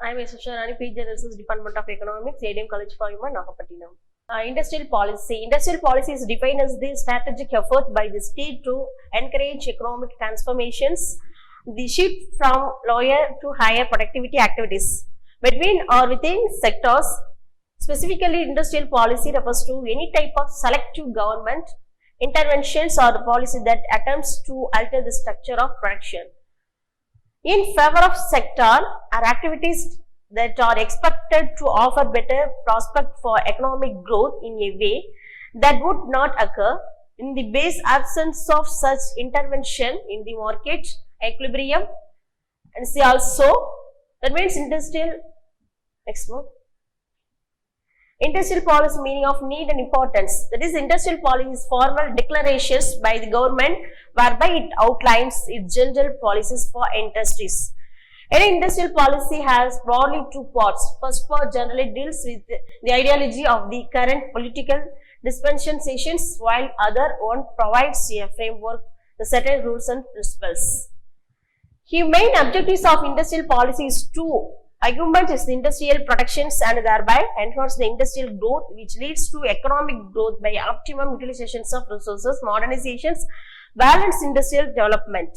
I am RANI, PG Research Department of Economics, A.D.M.COLLEGE for Human, NAGAPATTINAM. Industrial policy. Industrial policy is defined as the strategic effort by the state to encourage economic transformations, the shift from lower to higher productivity activities between or within sectors. Specifically, industrial policy refers to any type of selective government interventions or policy that attempts to alter the structure of production in favor of sector or activities that are expected to offer better prospect for economic growth in a way that would not occur in the base absence of such intervention in the market equilibrium. And see also, that means industrial, next one. Industrial policy meaning of need and importance. That is, industrial policy is formal declarations by the government whereby it outlines its general policies for industries. Any industrial policy has broadly two parts. First part generally deals with the ideology of the current political dispensations, while other one provides a framework, the certain rules and principles. The main objectives of industrial policy is two. Argument is the industrial productions and thereby enhance the industrial growth, which leads to economic growth by optimum utilizations of resources, modernizations, balanced industrial development.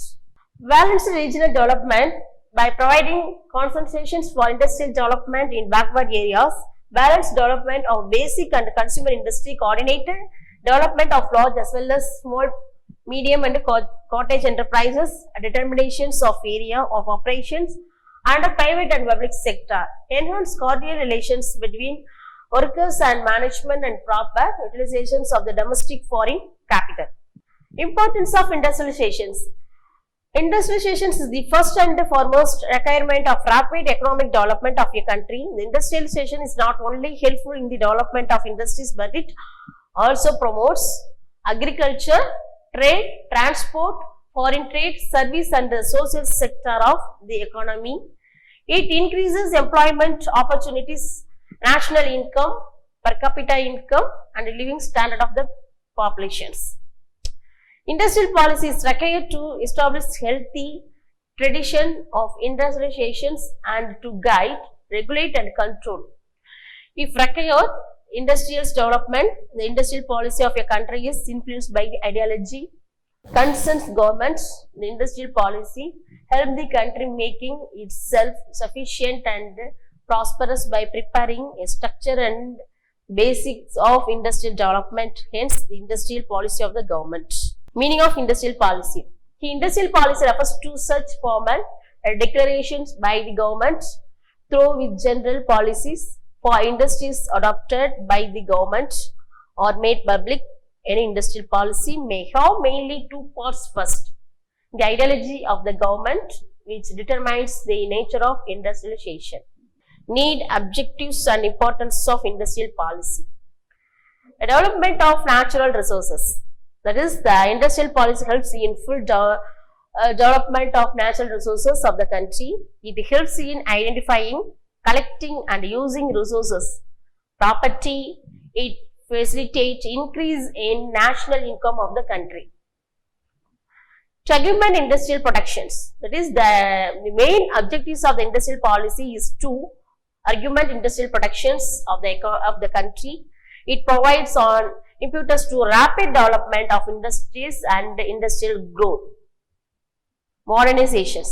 Balanced regional development by providing concentrations for industrial development in backward areas, balanced development of basic and consumer industry, coordinated development of large as well as small, medium and cottage enterprises, determinations of area of operations under private and public sector, enhance cordial relations between workers and management and proper utilizations of the domestic foreign capital. Importance of industrializations. Industrializations is the first and foremost requirement of rapid economic development of a country. The industrialization is not only helpful in the development of industries, but it also promotes agriculture, trade, transport, foreign trade, service and the social sector of the economy. It increases employment opportunities, national income, per capita income and living standard of the populations. Industrial policy is required to establish healthy tradition of industrializations and to guide, regulate and control. If required, industrial development, the industrial policy of a country is influenced by the ideology, concerns governments. The industrial policy help the country making itself sufficient and prosperous by preparing a structure and basics of industrial development, hence the industrial policy of the government. Meaning of industrial policy. The industrial policy refers to such formal declarations by the government through with general policies for industries adopted by the government or made public. Any industrial policy may have mainly two parts. First, the ideology of the government, which determines the nature of industrialization. Need, objectives and importance of industrial policy. The development of natural resources. That is, the industrial policy helps in full development of natural resources of the country. It helps in identifying, collecting and using resources, property. It facilitates increase in national income of the country. To augment industrial productions. That is, the main objectives of the industrial policy is to augment industrial productions of the country. It provides on impetus to rapid development of industries and industrial growth. Modernizations.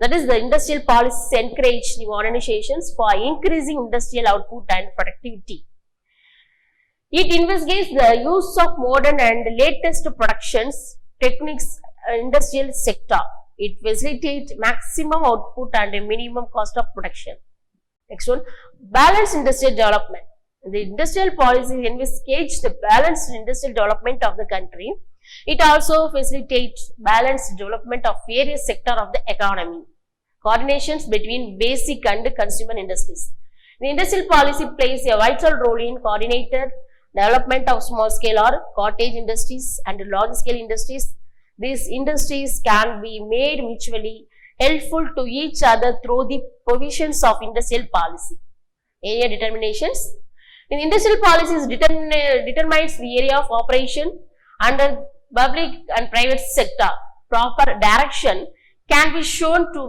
That is, the industrial policies encourage the modernizations for increasing industrial output and productivity. It investigates the use of modern and latest productions techniques in industrial sector. It facilitates maximum output and a minimum cost of production. Next one, balanced industrial development. The industrial policy investigates the balanced industrial development of the country. It also facilitates balanced development of various sectors of the economy. Coordinations between basic and consumer industries. The industrial policy plays a vital role in coordinated development of small scale or cottage industries and large scale industries. These industries can be made mutually helpful to each other through the provisions of industrial policy. Area determinations. The industrial policy determines the area of operation under public and private sector. Proper direction can be shown to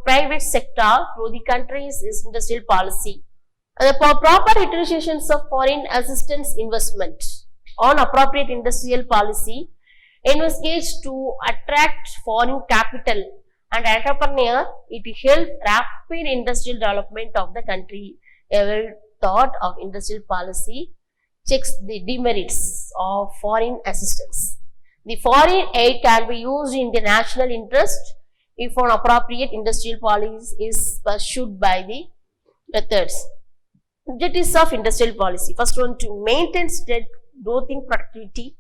private sector through the country's industrial policy. The proper utilizations of foreign assistance investment on appropriate industrial policy investigates to attract foreign capital and entrepreneur. It help rapid industrial development of the country. Every thought of industrial policy checks the demerits of foreign assistance. The foreign aid can be used in the national interest if an appropriate industrial policy is pursued by the methods. Objectives of industrial policy. First one, to maintain steady growth in productivity,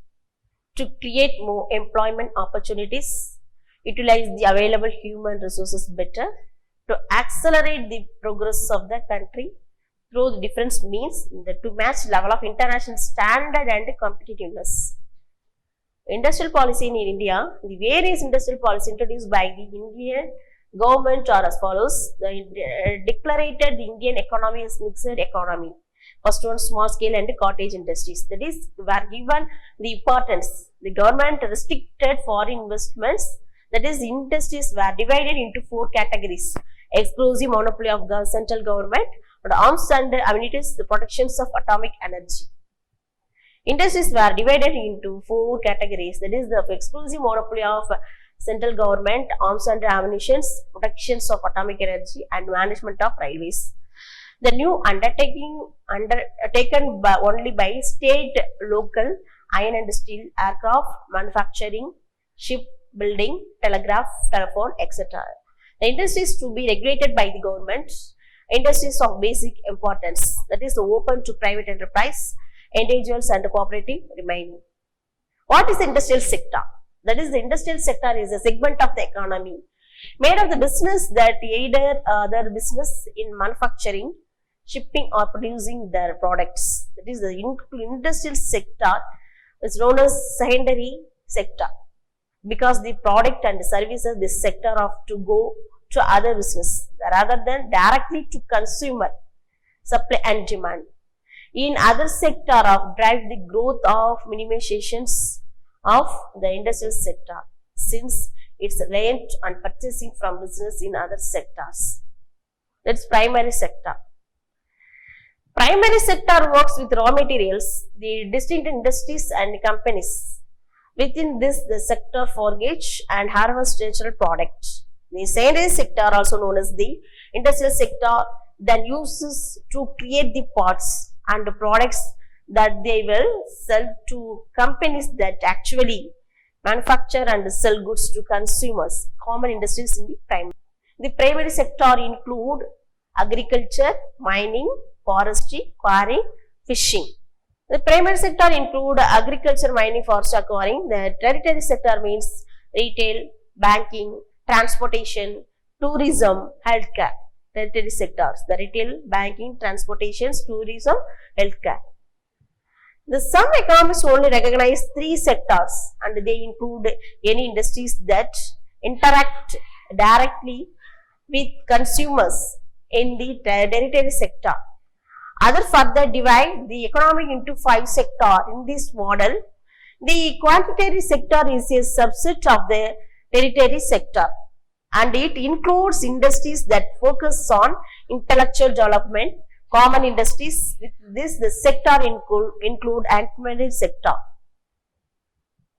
to create more employment opportunities, utilize the available human resources better, to accelerate the progress of the country through the different means to match level of international standard and competitiveness. Industrial policy in India. The various industrial policies introduced by the Indian government are as follows. Declared the Indian economy as mixed economy. First one, small scale and cottage industries. That is, were given the importance. The government restricted foreign investments. That is, industries were divided into 4 categories. Exclusive monopoly of the central government, and arms and amenities, the protections of atomic energy. Industries were divided into 4 categories. That is, the exclusive monopoly of central government, arms and ammunition, protections of atomic energy, and management of railways. The new undertaking undertaken only by state, local, iron and steel, aircraft, manufacturing, shipbuilding, telegraph, telephone, etc. The industries to be regulated by the government. Industries of basic importance, that is open to private enterprise, individuals and cooperative remaining. What is the industrial sector? That is, the industrial sector is a segment of the economy made of the business that either their business in manufacturing, shipping or producing their products. That is, the industrial sector is known as secondary sector because the product and services this sector of to go to other business rather than directly to consumer, supply and demand. In other sector of drive the growth of minimizations of the industrial sector since it's reliant on purchasing from business in other sectors. That's primary sector. Primary sector works with raw materials, the distinct industries and companies. Within this, the sector forage and harvest natural products. The secondary sector, also known as the industrial sector, then uses to create the parts and the products that they will sell to companies that actually manufacture and sell goods to consumers. Common industries in the primary. The primary sector include agriculture, mining, forestry, quarrying, fishing. The primary sector include agriculture, mining, forestry, quarrying. The tertiary sector means retail, banking, transportation, tourism, healthcare. Tertiary sectors, the retail, banking, transportation, tourism, healthcare. Some economists only recognize 3 sectors and they include any industries that interact directly with consumers in the tertiary sector. Others further divide the economy into 5 sectors. In this model, the quantitative sector is a subset of the tertiary sector and it includes industries that focus on intellectual development. Common industries with this the sector include academic sector,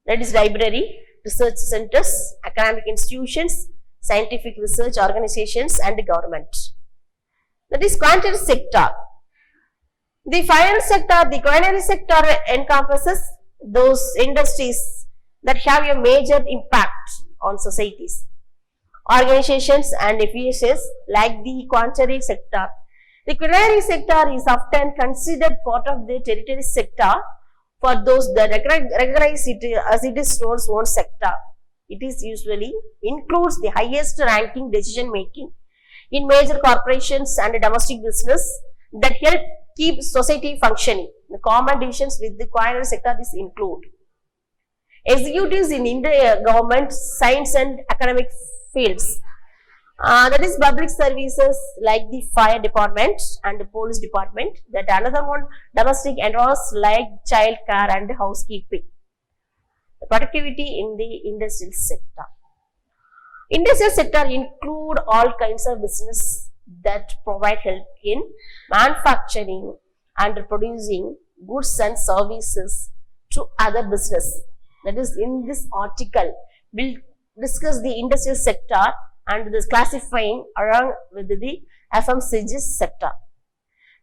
that is library, research centers, academic institutions, scientific research organizations and government. That is quantitative sector. The final sector, the quaternary sector encompasses those industries that have a major impact on societies, organizations and affiliations like the quaternary sector. The quaternary sector is often considered part of the tertiary sector for those that recognize it as it is its own sector. It is usually includes the highest ranking decision making in major corporations and domestic business that help keep society functioning. The common divisions with the quaternary sector is include executives in India government, science and academic fields. That is public services like the fire department and the police department. That another one, domestic endeavors like child care and housekeeping. The productivity in the industrial sector. Industrial sector include all kinds of business that provide help in manufacturing and producing goods and services to other business. That is, in this article, we'll discuss the industrial sector and this classifying along with the FMCG sector.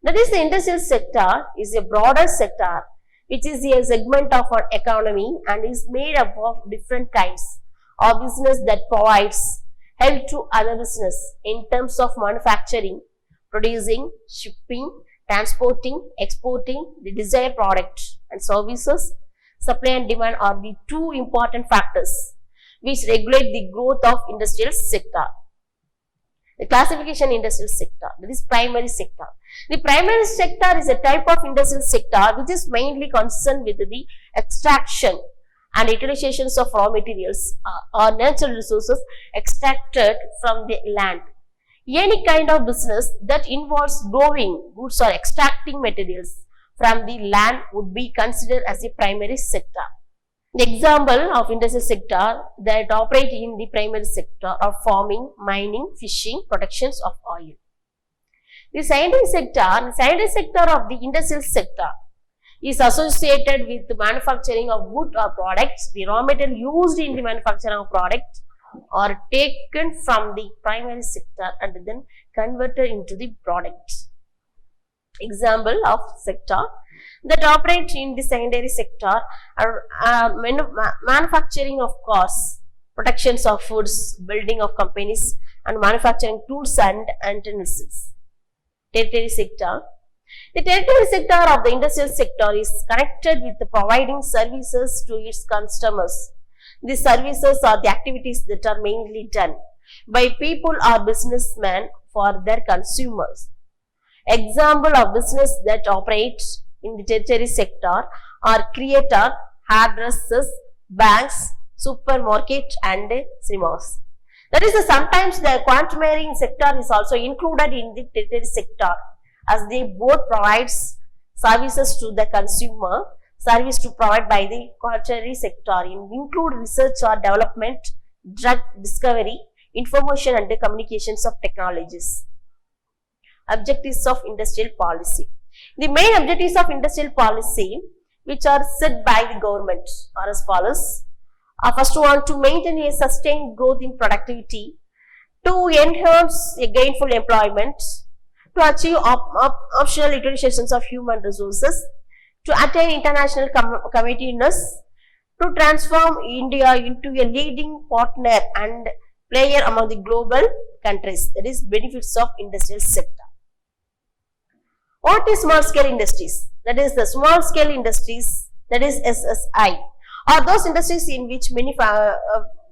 That is, the industrial sector is a broader sector which is a segment of our economy and is made up of different kinds of business that provides help to other business in terms of manufacturing, producing, shipping, transporting, exporting the desired product and services. Supply and demand are the two important factors which regulate the growth of industrial sector. The classification industrial sector, that is primary sector. The primary sector is a type of industrial sector which is mainly concerned with the extraction and utilizations of raw materials or natural resources extracted from the land. Any kind of business that involves growing goods or extracting materials from the land would be considered as a primary sector. The example of industrial sector that operate in the primary sector are farming, mining, fishing, productions of oil. The secondary sector of the industrial sector is associated with the manufacturing of goods or products. The raw material used in the manufacturing of products are taken from the primary sector and then converted into the products. Example of sector that operate in the secondary sector are manufacturing of cars, productions of foods, building of companies, and manufacturing tools and utensils. Tertiary sector. The tertiary sector of the industrial sector is connected with providing services to its customers. These services are the activities that are mainly done by people or businessmen for their consumers. Example of business that operates in the tertiary sector are creator, hairdressers, banks, supermarket and cinemas. That is, sometimes the quaternary sector is also included in the tertiary sector as they both provides services to the consumer. Service to provide by the quaternary sector include research or development, drug discovery, information and communications of technologies. Objectives of industrial policy. The main objectives of industrial policy which are set by the government are as follows. First one, to maintain a sustained growth in productivity, to enhance a gainful employment, to achieve optional utilizations of human resources, to attain international competitiveness, to transform India into a leading partner and player among the global countries. That is, benefits of industrial sector. What is small scale industries? That is, the small scale industries, that is SSI, are those industries in which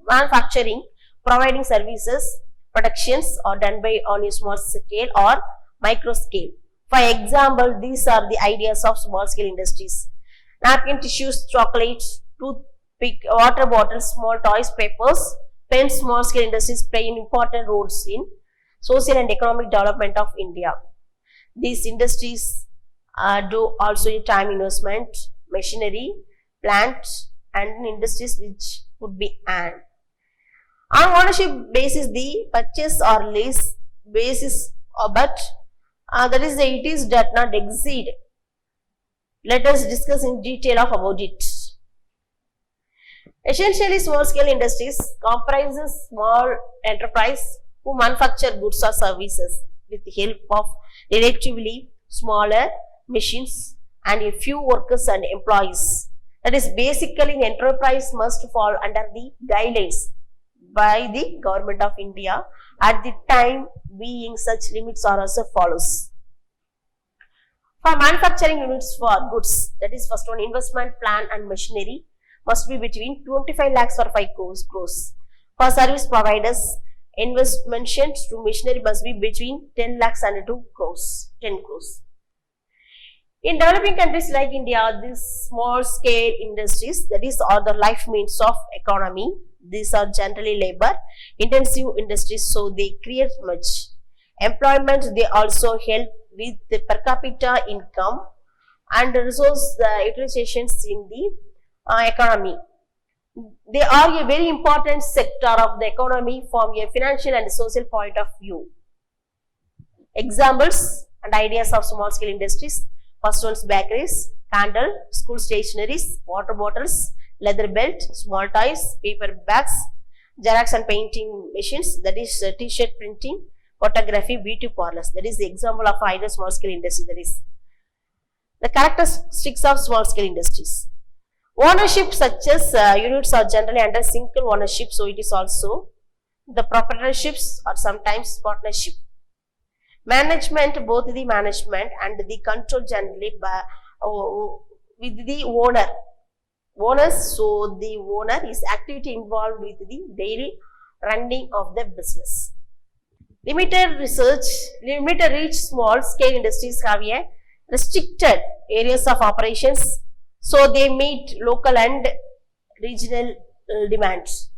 manufacturing, providing services, productions are done by on a small scale or micro scale. For example, these are the ideas of small scale industries. Napkin, tissues, chocolates, toothpick, water bottles, small toys, papers, pens. Small scale industries play important roles in social and economic development of India. These industries do also time investment, machinery, plant and industries which could be earned. On ownership basis, the purchase or lease basis, but that is it is does not exceed. Let us discuss in detail about it. Essentially, small scale industries comprises small enterprise who manufacture goods or services with the help of relatively smaller machines and a few workers and employees. That is, basically an enterprise must fall under the guidelines by the government of India. At the time being, such limits are as follows. For manufacturing units for goods, that is, first one, investment plan and machinery must be between 25 lakhs for 5 crores. For service providers, investment to machinery must be between 10 lakhs and 10 crores. In developing countries like India, these small scale industries, that is, are the life means of economy. These are generally labor intensive industries, so they create much employment. They also help with the per capita income and resource utilizations in the economy. They are a very important sector of the economy from a financial and social point of view. Examples and ideas of small scale industries. First one's bakeries, candle, school stationeries, water bottles, leather belt, small toys, paper bags, xerox and painting machines, that is t-shirt printing, photography, beauty parlors. That is the example of either small scale industry. That is the characteristics of small scale industries. Ownership such as units are generally under single ownership, so it is also the proprietorships or sometimes partnership. Management, both the management and the control generally by, with the owners, so the owner is actively involved with the daily running of the business. Limited reach small scale industries have a restricted areas of operations, so they meet local and regional demands.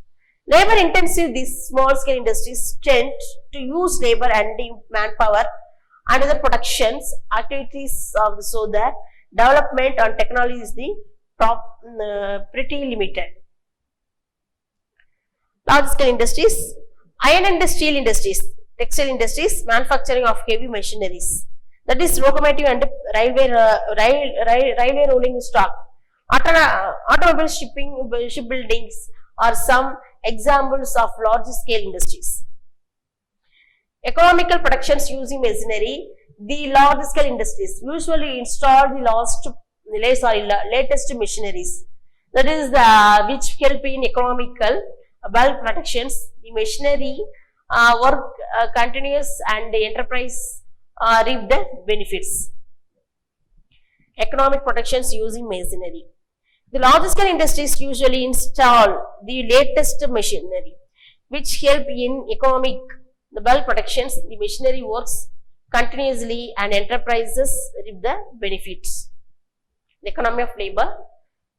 Labor intensive, these small scale industries tend to use labor and manpower and other productions activities of so the development on technology is the pretty limited. Large scale industries, iron and steel industries, textile industries, manufacturing of heavy machineries, that is locomotive and railway rolling stock, automobile shipbuildings are some examples of large scale industries. Economical productions using machinery, the large scale industries usually install the latest machineries, that is which help in economical bulk productions. The machinery work continuous and the enterprise reap the benefits. Economic productions using machinery. The large scale industries usually install the latest machinery which help in economic the bulk productions. The machinery works continuously and enterprises reap the benefits. The economy of labor.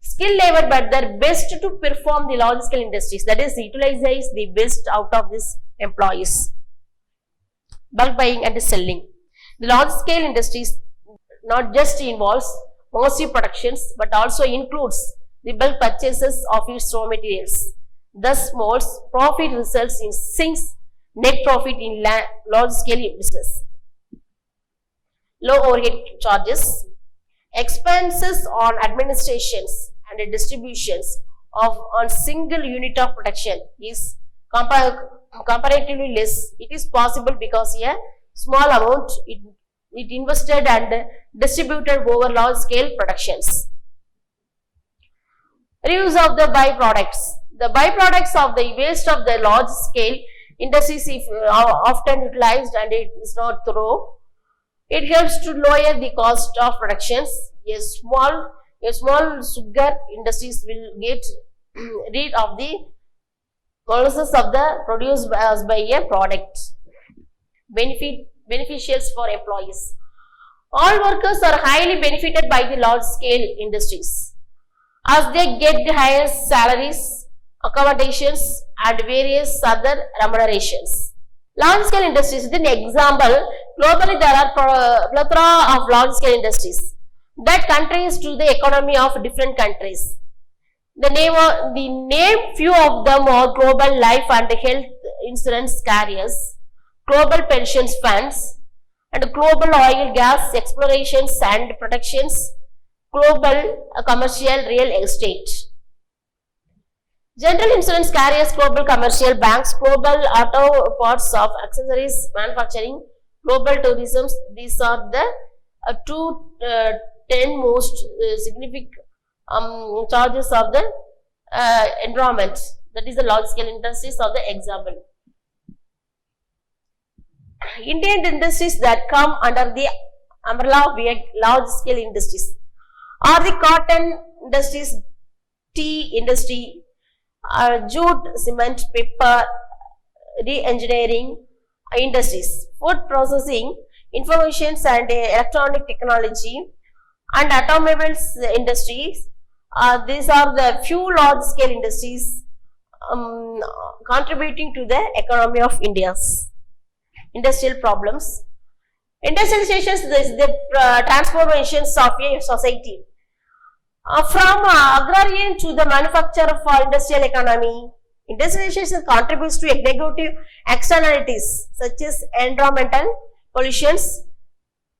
Skilled labor, but their best to perform the large scale industries, that is utilizes the best out of these employees. Bulk buying and selling. The large scale industries not just involves massive productions but also includes the bulk purchases of its raw materials. Thus, most profit results in sinks net profit in large scale business. Low overhead charges. Expenses on administrations and distributions on single unit of production is comparatively less. It is possible because a small amount it invested and distributed over large scale productions. Reuse of the byproducts. The byproducts of the waste of the large scale industries are often utilized and it is not thrown. It helps to lower the cost of productions. A small sugar industries will get rid of the molasses of the produced by a product. Beneficials for employees. All workers are highly benefited by the large scale industries as they get higher salaries, accommodations and various other remunerations. Large scale industries, with an example, globally there are plethora of large scale industries that contribute to the economy of different countries. The name few of them are global life and health insurance carriers, global pensions funds, and global oil gas explorations and protections, global commercial real estate. General insurance carriers, global commercial banks, global auto parts of accessories manufacturing, global tourism. These are the 10 most significant charges of the environment. That is the large scale industries of the example. Indian industries that come under the umbrella of large scale industries are the cotton industries, tea industry, jute, cement, paper, re-engineering industries, food processing, information and electronic technology, and automobiles industries. These are the few large scale industries contributing to the economy of India's industrial problems. Industrializations is the transformations of a society. From agrarian to the manufacturer for industrial economy, industrialization contributes to negative externalities such as environmental pollutions,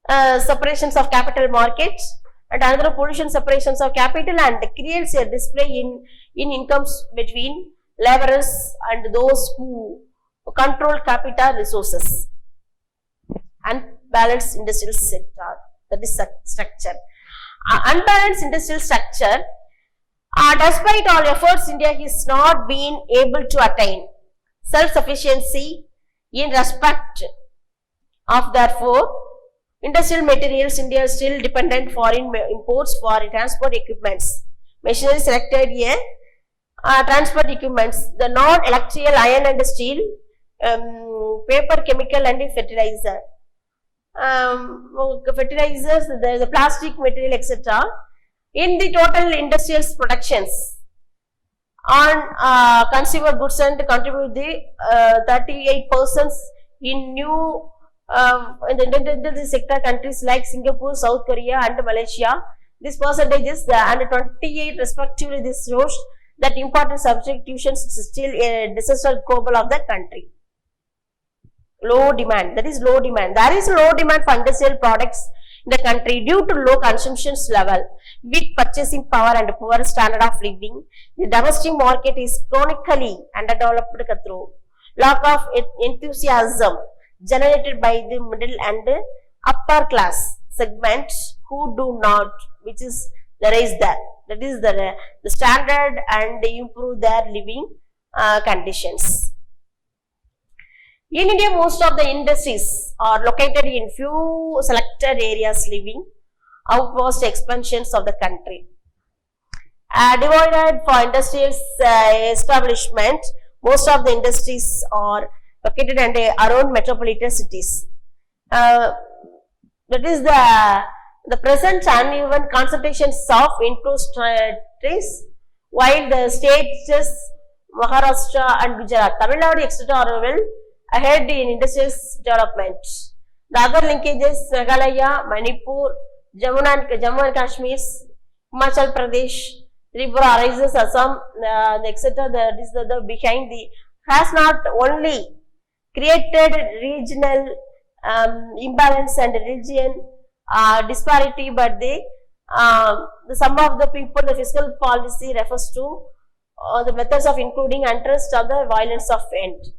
separations of capital markets, and other pollution separations of capital, and creates a display in incomes between laborers and those who control capital resources. Unbalanced industrial sector, that is structure. Unbalanced industrial structure, despite all efforts, India has not been able to attain self-sufficiency in respect of, therefore, industrial materials. India is still dependent foreign imports for transport equipments, machinery selected here, transport equipments, the non-electrical iron and steel, paper, chemical and fertilizer. Fertilizers, the plastic material, etc. In the total industrial productions on consumer goods and contribute the 38% in new in the industrial sector countries like Singapore, South Korea and Malaysia. This percentage is and 28 respectively. This shows that important substitutions is still a disaster global of the country. Low demand, that is low demand. There is low demand for industrial products in the country due to low consumption level, weak purchasing power and poor standard of living. The domestic market is chronically underdeveloped through lack of enthusiasm generated by the middle and upper class segments who do not, which is the raise that is the standard and improve their living conditions. In India, most of the industries are located in few selected areas, leaving outpost expansions of the country. Divided for industrial establishment, most of the industries are located around metropolitan cities. That is the present uneven concentrations of industries, while the states Maharashtra and Gujarat, Tamil Nadu, etc. are well ahead in industrial development. The other linkages, Meghalaya, Manipur, Jammu and Kashmir, Himachal Pradesh, Tripura, arises, Assam, etc. That is the behind the has not only created regional imbalance and region disparity, but the sum of the people, the fiscal policy refers to the methods of including unrest or the violence of end.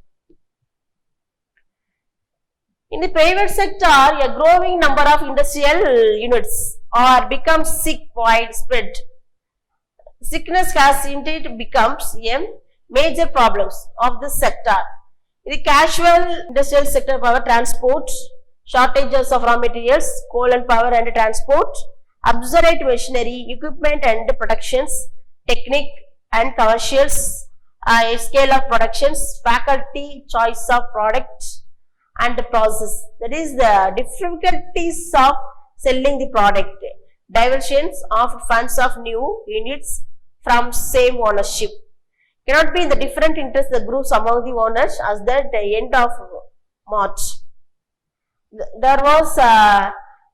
In the private sector, a growing number of industrial units are become widespread. Sickness has indeed becomes a major problems of this sector. In the casual industrial sector, power transport, shortages of raw materials, coal and power and transport, obsolete machinery, equipment and productions, technique and commercials, scale of productions, faculty, choice of products and the process, that is the difficulties of selling the product, diversions of funds of new units from same ownership, cannot be in the different interests the groups among the owners as at the end of March. There was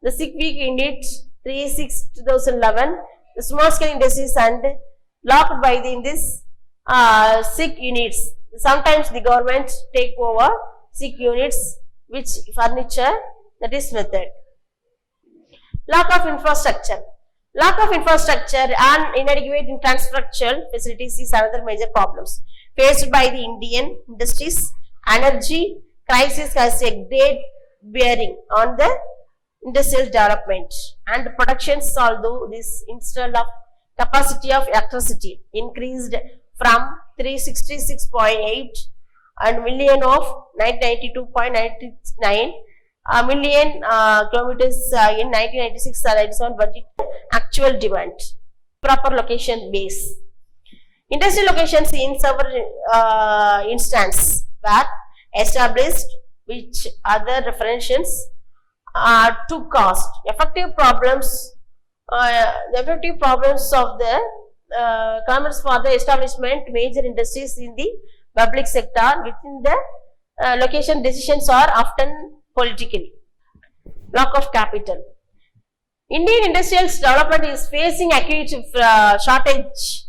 the sick week unit 3/6/2011, the small scale industries and locked by in this sick units. Sometimes the government take over sick units which furniture, that is method. Lack of infrastructure. Lack of infrastructure and inadequate infrastructural facilities is another major problems faced by the Indian industries. Energy crisis has a great bearing on the industrial development and productions, although this install of capacity of electricity increased from 366.8 and million of 992.99 million kilometers in 1996-97, but actual demand. Proper location base. Industrial locations in several instances were established, which other references to cost. Effective problems. The effective problems of the comments for the establishment major industries in the public sector within the location decisions are often political. Lack of capital. Indian industrial development is facing acute shortage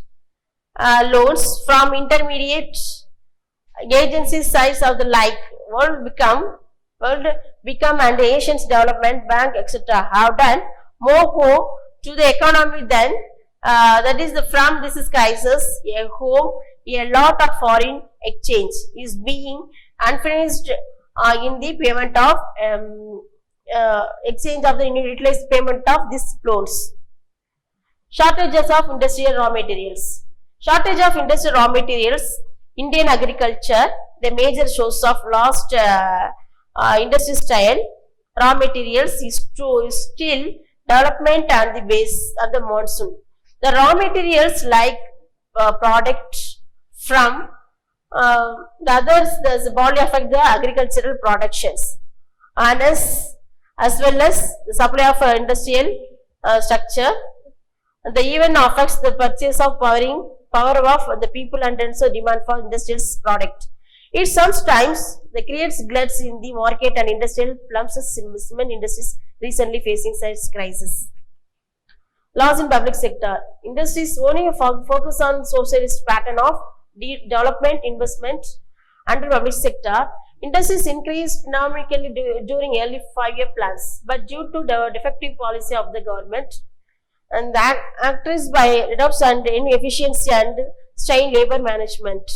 loans from intermediate agencies size of the like World Become and the Asian Development Bank etc. have done more harm to the economy than that is from this crisis. A lot of foreign exchange is being unfinished in the payment of exchange of the utilized payment of these loans. Shortages of industrial raw materials. Shortage of industrial raw materials. Indian agriculture, the major source of lost industry style raw materials is still development and the base of the monsoon. The raw materials like products from the others, the body affect the agricultural productions and as well as the supply of industrial structure. The even affects the purchase of power of the people and also demand for industrial product. It sometimes creates gluts in the market and industrial plums cement industries recently facing such crisis. Laws in public sector. Industries only focus on socialist pattern of development investment under public sector. Industries increased economically during early 5-year plans, but due to the defective policy of the government and that actors by reduction and inefficiency and strained labor management.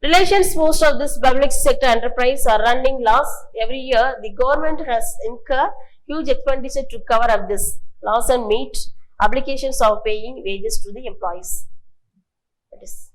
Relations most of this public sector enterprise are running loss every year. The government has incurred huge expenditure to cover up this loss and meet obligations of paying wages to the employees. That is.